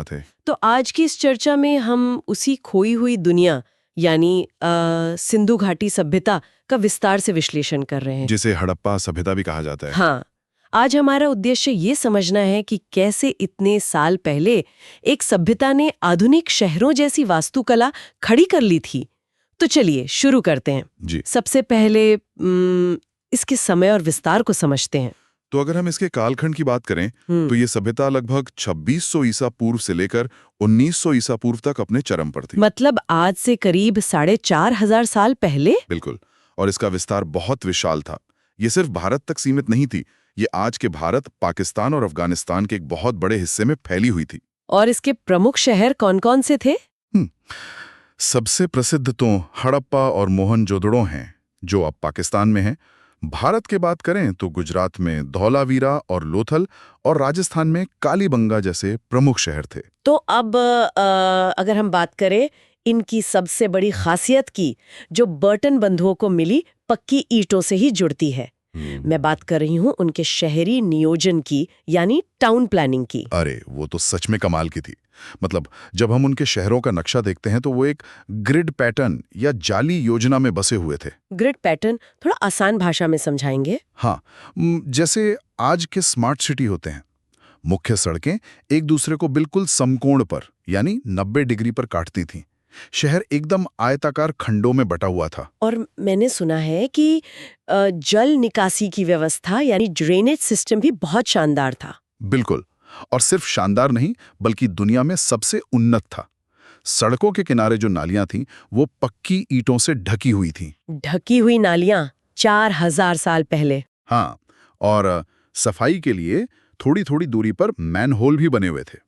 बात है। तो आज की इस चर्चा में हम उसी खोई हुई दुनिया यानी सिंधु घाटी सभ्यता का विस्तार से विश्लेषण कर रहे हैं। जिसे हड़प्पा सभ्यता भी कहा जाता है। हाँ, आज हमारा उद्देश्य ये समझना है कि कैसे इतने साल पहले एक सभ्यता ने आधुनिक शहरों जैसी वास्तुकला खड़ी कर ली थी। तो चलिए शुरू करते हैं। जी। सबसे पहले इसके समय और विस्तार को समझते हैं। तो अगर हम इसके कालखंड की बात करें तो ये सभ्यता लगभग 2600 ईसा पूर्व से लेकर 1900 ईसा पूर्व तक अपने चरम पर थी। मतलब आज से करीब 4500 साल पहले। बिल्कुल। और इसका विस्तार बहुत विशाल था। ये सिर्फ भारत तक सीमित नहीं थी, ये आज के भारत, पाकिस्तान और अफगानिस्तान के एक बहुत बड़े हिस्से में फैली हुई थी। और इसके प्रमुख शहर कौन-कौन से थे? सबसे प्रसिद्ध तो हड़प्पा और मोहनजोदड़ो हैं, जो अब पाकिस्तान में हैं। भारत के बात करें तो गुजरात में धौलावीरा और लोथल और राजस्थान में कालीबंगा जैसे प्रमुख शहर थे। तो अब अगर हम बात करें इनकी सबसे बड़ी खासियत की, जो बर्टन बंधुओं को मिली पक्की ईंटों से ही जुड़ती है। मैं बात कर रही हूँ उनके शहरी नियोजन की, यानी टाउन प्लानिंग की। अरे वो तो सच में कमाल की थी। मतलब जब हम उनके शहरों का नक्शा देखते हैं तो वो एक ग्रिड पैटर्न या जाली योजना में बसे हुए थे। ग्रिड पैटर्न थोड़ा आसान भाषा में समझाएंगे? हाँ, जैसे आज के स्मार्ट सिटी होते हैं। मुख्य सड़कें एक दूसरे को बिल्कुल समकोण पर यानी 90 डिग्री पर काटती थीं। शहर एकदम आयताकार खंडों में बटा हुआ था। और मैंने सुना है कि जल निकासी की व्यवस्था यानी ड्रेनेज सिस्टम भी बहुत शानदार था। बिल्कुल। और सिर्फ शानदार नहीं बल्कि दुनिया में सबसे उन्नत था। सड़कों के किनारे जो नालियां थीं वो पक्की ईंटों से ढकी हुई थीं। ढकी हुई नालियां 4000 साल पहले। हाँ, और सफाई के लिए थोड़ी थोड़ी दूरी पर मैनहोल भी बने हुए थे।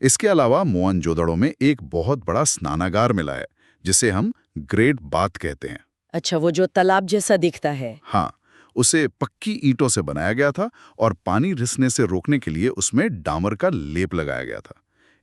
इसके अलावा मोहनजोदड़ो में एक बहुत बड़ा स्नानागार मिला है, जिसे हम ग्रेट बाथ कहते हैं। अच्छा, वो जो तालाब जैसा दिखता है। हाँ, उसे पक्की ईंटों से बनाया गया था और पानी रिसने से रोकने के लिए उसमें डामर का लेप लगाया गया था।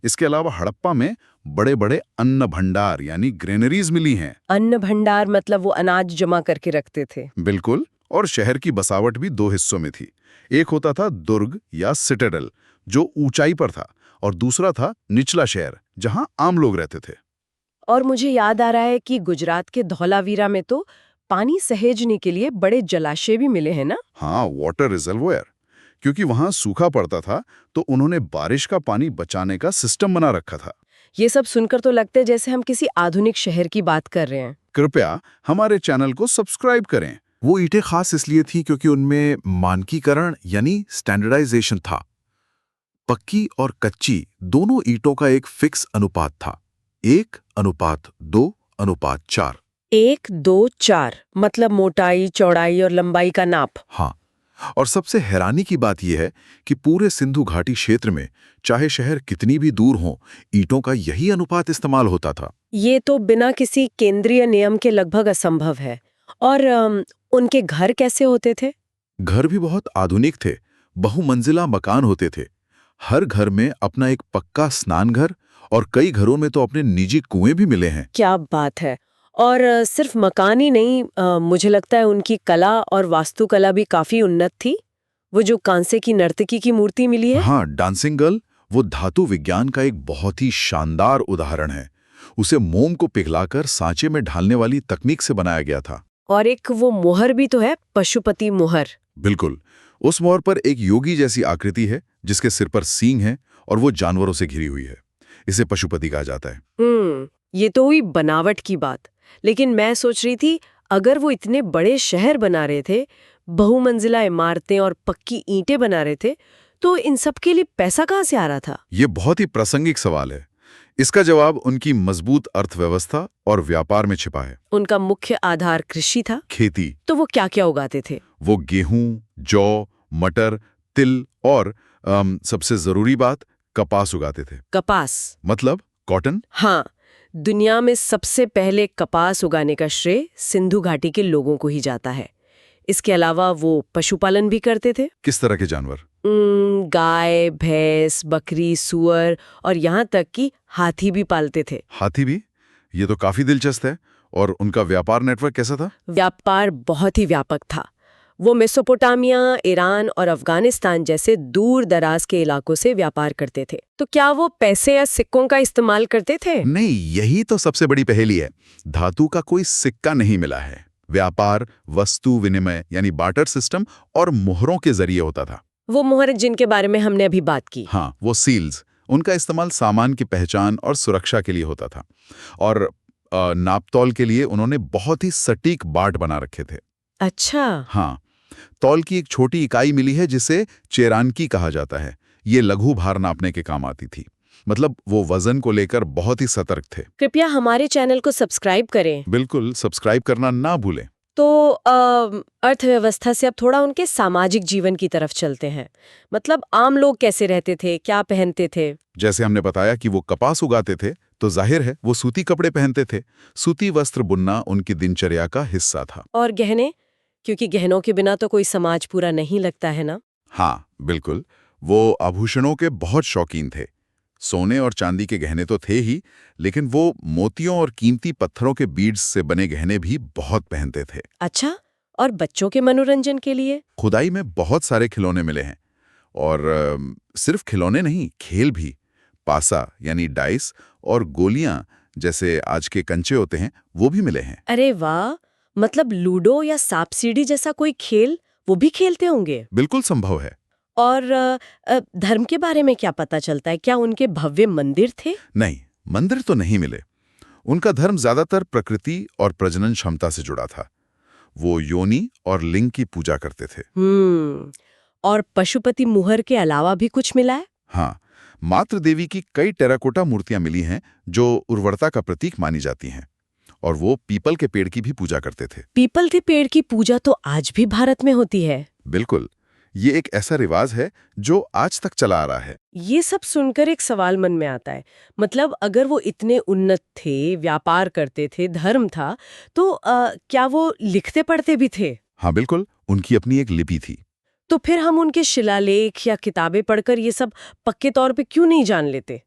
इसके अलावा हड़प्पा में बड़े बड़े अन्न भंडार यानी ग्रेनरीज मिली हैं। अन्न भंडार मतलब वो अनाज जमा करके रखते थे। बिल्कुल। और शहर की बसावट भी दो हिस्सों में थी। एक होता था दुर्ग या सिटाडेल, जो ऊंचाई पर था, और दूसरा था निचला शहर, जहां आम लोग रहते थे। और मुझे याद आ रहा है कि गुजरात के धौलावीरा में तो पानी सहेजने के लिए बड़े जलाशय भी मिले हैं ना? हाँ, वाटर रिजर्वोयर। क्योंकि वहां सूखा पड़ता था तो उन्होंने बारिश का पानी बचाने का सिस्टम बना रखा था। ये सब सुनकर तो लगता है जैसे हम किसी आधुनिक शहर की बात कर रहे हैं। कृपया हमारे चैनल को सब्सक्राइब करें। वो ईंटें खास इसलिए थी क्योंकि उनमें मानकीकरण यानी स्टैंडर्डाइजेशन था। पक्की और कच्ची दोनों ईंटों का एक फिक्स अनुपात था, 1:2:4। 1:2:4 मतलब मोटाई, चौड़ाई और लंबाई का नाप। हाँ, और सबसे हैरानी की बात यह है कि पूरे सिंधु घाटी क्षेत्र में चाहे शहर कितनी भी दूर हों, ईंटों का यही अनुपात इस्तेमाल होता था। ये तो बिना किसी केंद्रीय नियम के लगभग असंभव है। और उनके घर कैसे होते थे? घर भी बहुत आधुनिक थे। बहुमंजिला मकान होते थे। हर घर में अपना एक पक्का स्नानघर और कई घरों में तो अपने निजी कुएं भी मिले हैं। क्या बात है। और सिर्फ मकान ही नहीं, मुझे लगता है उनकी कला और वास्तुकला भी काफी उन्नत थी। वो जो कांसे की नर्तकी की मूर्ति मिली है। हाँ, डांसिंग गर्ल, वो धातु विज्ञान का एक बहुत ही शानदार उदाहरण है। उसे मोम को पिघलाकर सांचे में ढालने वाली तकनीक से बनाया गया था। और एक वो मोहर भी तो है, पशुपति मोहर। बिल्कुल। उस मोहर पर एक योगी जैसी आकृति है जिसके सिर पर सींग है और वो जानवरों से घिरी हुई है। इसे पशुपति कहा जाता है। ये तो हुई बनावट की बात। लेकिन मैं सोच रही थी, अगर वो इतने बड़े शहर बना रहे थे, बहुमंजिला इमारतें और पक्की ईंटें बना रहे थे, तो इन सब के लिए पैसा कहाँ से आ रहा था? ये बहुत ही प्रासंगिक सवाल है। इसका जवाब उनकी मजबूत अर्थव्यवस्था और व्यापार में छिपा है। उनका मुख्य आधार कृषि था। खेती। तो वो क्या क्या उगाते थे? वो गेहूं, जौ, मटर, तिल और सबसे जरूरी बात, कपास उगाते थे। कपास मतलब कॉटन। हाँ, दुनिया में सबसे पहले कपास उगाने का श्रेय सिंधु घाटी के लोगों को ही जाता है। इसके अलावा वो पशुपालन भी करते थे। किस तरह के जानवर? गाय, भैंस, बकरी, सूअर और यहाँ तक कि हाथी भी पालते थे। हाथी भी? ये तो काफी दिलचस्प है। और उनका व्यापार नेटवर्क कैसा था? व्यापार बहुत ही व्यापक था। वो मेसोपोटामिया, ईरान और अफगानिस्तान जैसे दूर दराज के इलाकों से व्यापार करते थे। तो क्या वो पैसे या सिक्कों का इस्तेमाल करते थे? नहीं, यही तो सबसे बड़ी पहेली है। धातु का कोई सिक्का नहीं मिला है। व्यापार वस्तु विनिमय यानी बार्टर सिस्टम और मोहरों के जरिए होता था। वो मोहर जिनके बारे में हमने अभी बात की। हाँ, वो सील्स, उनका इस्तेमाल सामान की पहचान और सुरक्षा के लिए होता था। और नापतौल के लिए उन्होंने बहुत ही सटीक बाट बना रखे थे। अच्छा। हाँ, तौल की एक छोटी इकाई मिली है जिसे चेरानकी कहा जाता है। ये लघु भार नापने के काम आती थी। मतलब वो वजन को लेकर बहुत ही सतर्क थे। कृपया हमारे चैनल को सब्सक्राइब करें। बिल्कुल, सब्सक्राइब करना ना भूलें। तो अर्थव्यवस्था से अब थोड़ा उनके सामाजिक जीवन की तरफ चलते हैं। मतलब आम लोग कैसे रहते थे, क्या पहनते थे? जैसे हमने बताया कि वो कपास उगाते थे, तो जाहिर है वो सूती कपड़े पहनते थे। सूती वस्त्र बुनना उनकी दिनचर्या का हिस्सा था। और गहने, क्योंकि गहनों के बिना तो कोई समाज पूरा नहीं लगता है ना। हाँ, बिल्कुल। वो आभूषणों के बहुत शौकीन थे। सोने और चांदी के गहने तो थे ही, लेकिन वो मोतियों और कीमती पत्थरों के बीड्स से बने गहने भी बहुत पहनते थे। अच्छा, और बच्चों के मनोरंजन के लिए? खुदाई में बहुत सारे खिलौने मिले हैं। और सिर्फ खिलौने नहीं, खेल भी। पासा यानी डाइस और गोलियां जैसे आज के कंचे होते हैं, वो भी मिले हैं। अरे वाह, मतलब लूडो या सांप सीढ़ी जैसा कोई खेल वो भी खेलते होंगे। बिल्कुल संभव है। और धर्म के बारे में क्या पता चलता है? क्या उनके भव्य मंदिर थे? नहीं, मंदिर तो नहीं मिले। उनका धर्म ज्यादातर प्रकृति और प्रजनन क्षमता से जुड़ा था। वो योनि और लिंग की पूजा करते थे। और पशुपति मुहर के अलावा भी कुछ मिला है? हाँ, मातृ देवी की कई टेराकोटा मूर्तियां मिली हैं जो उर्वरता का प्रतीक मानी जाती हैं। और वो पीपल के पेड़ की भी पूजा करते थे। पीपल के पेड़ की पूजा तो आज भी भारत में होती है। बिल्कुल, ये एक ऐसा रिवाज है जो आज तक चला आ रहा है। ये सब सुनकर एक सवाल मन में आता है। मतलब अगर वो इतने उन्नत थे, व्यापार करते थे, धर्म था, तो क्या वो लिखते पढ़ते भी थे? हाँ बिल्कुल, उनकी अपनी एक लिपि थी। तो फिर हम उनके शिलालेख या किताबें पढ़कर ये सब पक्के तौर पे क्यों नहीं जान लेते?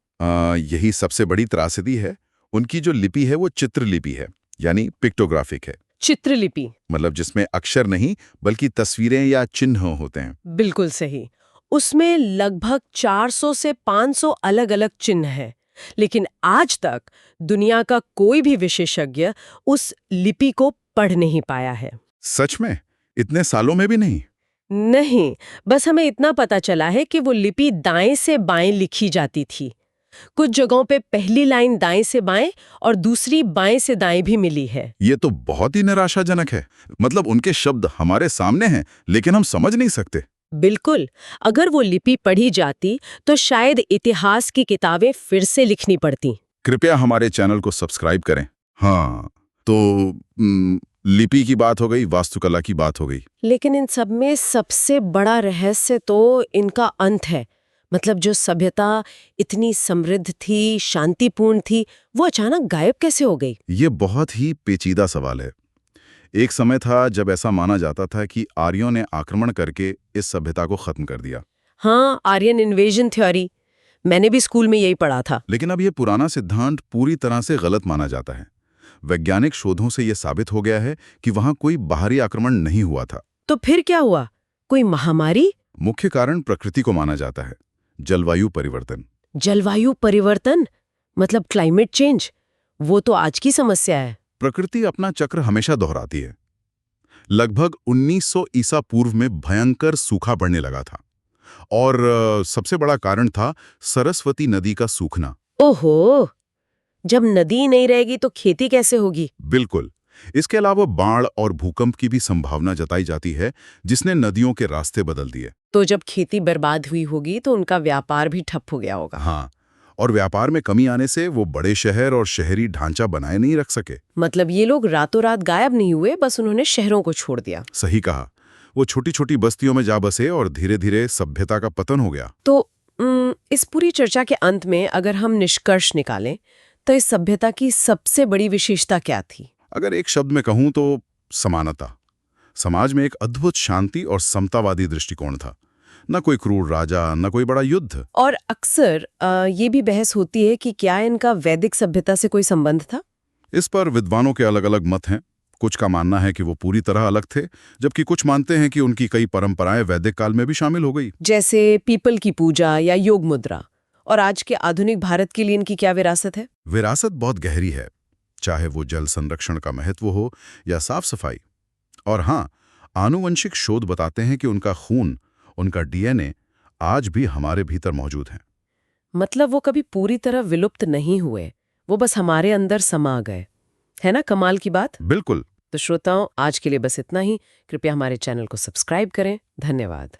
यही सबसे बड़ी त्रासदी है। उनकी जो लिपि है वो चित्रलिपि है, यानी पिक्टोग्राफिक है। चित्रलिपि मतलब जिसमें अक्षर नहीं बल्कि तस्वीरें या चिन्ह होते हैं। बिल्कुल सही। उसमें लगभग 400 से 500 अलग-अलग चिन्ह हैं। लेकिन आज तक दुनिया का कोई भी विशेषज्ञ उस लिपि को पढ़ नहीं पाया है। सच में? इतने सालों में भी नहीं? नहीं, बस हमें इतना पता चला है कि वो लिपि दाएं से बाएं लिखी जाती थी। कुछ जगहों पे पहली लाइन दाएं से बाएं और दूसरी बाएं से दाएं भी मिली है। ये तो बहुत ही निराशाजनक है। मतलब उनके शब्द हमारे सामने हैं, लेकिन हम समझ नहीं सकते। बिल्कुल, अगर वो लिपि पढ़ी जाती तो शायद इतिहास की किताबें फिर से लिखनी पड़ती। कृपया हमारे चैनल को सब्सक्राइब करें। हाँ, तो लिपि की बात हो गई, वास्तुकला की बात हो गई। लेकिन इन सब में सबसे बड़ा रहस्य तो इनका अंत है। मतलब जो सभ्यता इतनी समृद्ध थी, शांतिपूर्ण थी, वो अचानक गायब कैसे हो गई? ये बहुत ही पेचीदा सवाल है। एक समय था जब ऐसा माना जाता था कि आर्यों ने आक्रमण करके इस सभ्यता को खत्म कर दिया। हाँ, आर्यन इन्वेजन थ्योरी, मैंने भी स्कूल में यही पढ़ा था। लेकिन अब ये पुराना सिद्धांत पूरी तरह से गलत माना जाता है। वैज्ञानिक शोधों से ये साबित हो गया है कि वहां कोई बाहरी आक्रमण नहीं हुआ था। तो फिर क्या हुआ? कोई महामारी? मुख्य कारण प्रकृति को माना जाता है, जलवायु परिवर्तन। जलवायु परिवर्तन मतलब क्लाइमेट चेंज? वो तो आज की समस्या है। प्रकृति अपना चक्र हमेशा दोहराती है। लगभग 1900 ईसा पूर्व में भयंकर सूखा पड़ने लगा था और सबसे बड़ा कारण था सरस्वती नदी का सूखना। ओहो, जब नदी नहीं रहेगी तो खेती कैसे होगी? बिल्कुल। इसके अलावा बाढ़ और भूकंप की भी संभावना जताई जाती है, जिसने नदियों के रास्ते बदल दिए। तो जब खेती बर्बाद हुई होगी तो उनका व्यापार भी ठप हो गया होगा। हाँ, और व्यापार में कमी आने से वो बड़े शहर और शहरी ढांचा बनाए नहीं रख सके। मतलब ये लोग रातों रात गायब नहीं हुए, बस उन्होंने शहरों को छोड़ दिया। सही कहा। वो छोटी छोटी बस्तियों में जा बसे और धीरे धीरे सभ्यता का पतन हो गया। तो इस पूरी चर्चा के अंत में अगर हम निष्कर्ष निकालें तो इस सभ्यता की सबसे बड़ी विशेषता क्या थी? अगर एक शब्द में कहूं तो समानता। समाज में एक अद्भुत शांति और समतावादी दृष्टिकोण था। न कोई क्रूर राजा, न कोई बड़ा युद्ध। और अक्सर ये भी बहस होती है कि क्या इनका वैदिक सभ्यता से कोई संबंध था? इस पर विद्वानों के अलग अलग मत हैं। कुछ का मानना है कि वो पूरी तरह अलग थे, जबकि कुछ मानते हैं कि उनकी कई परंपराएं वैदिक काल में भी शामिल हो गई। जैसे पीपल की पूजा या योग मुद्रा। और आज के आधुनिक भारत के लिए इनकी क्या विरासत है? विरासत बहुत गहरी है, चाहे वो जल संरक्षण का महत्व हो या साफ सफाई। और हाँ, आनुवंशिक शोध बताते हैं कि उनका खून, उनका डीएनए आज भी हमारे भीतर मौजूद है। मतलब वो कभी पूरी तरह विलुप्त नहीं हुए, वो बस हमारे अंदर समा गए। है ना कमाल की बात? बिल्कुल। तो श्रोताओं, आज के लिए बस इतना ही। कृपया हमारे चैनल को सब्सक्राइब करें। धन्यवाद।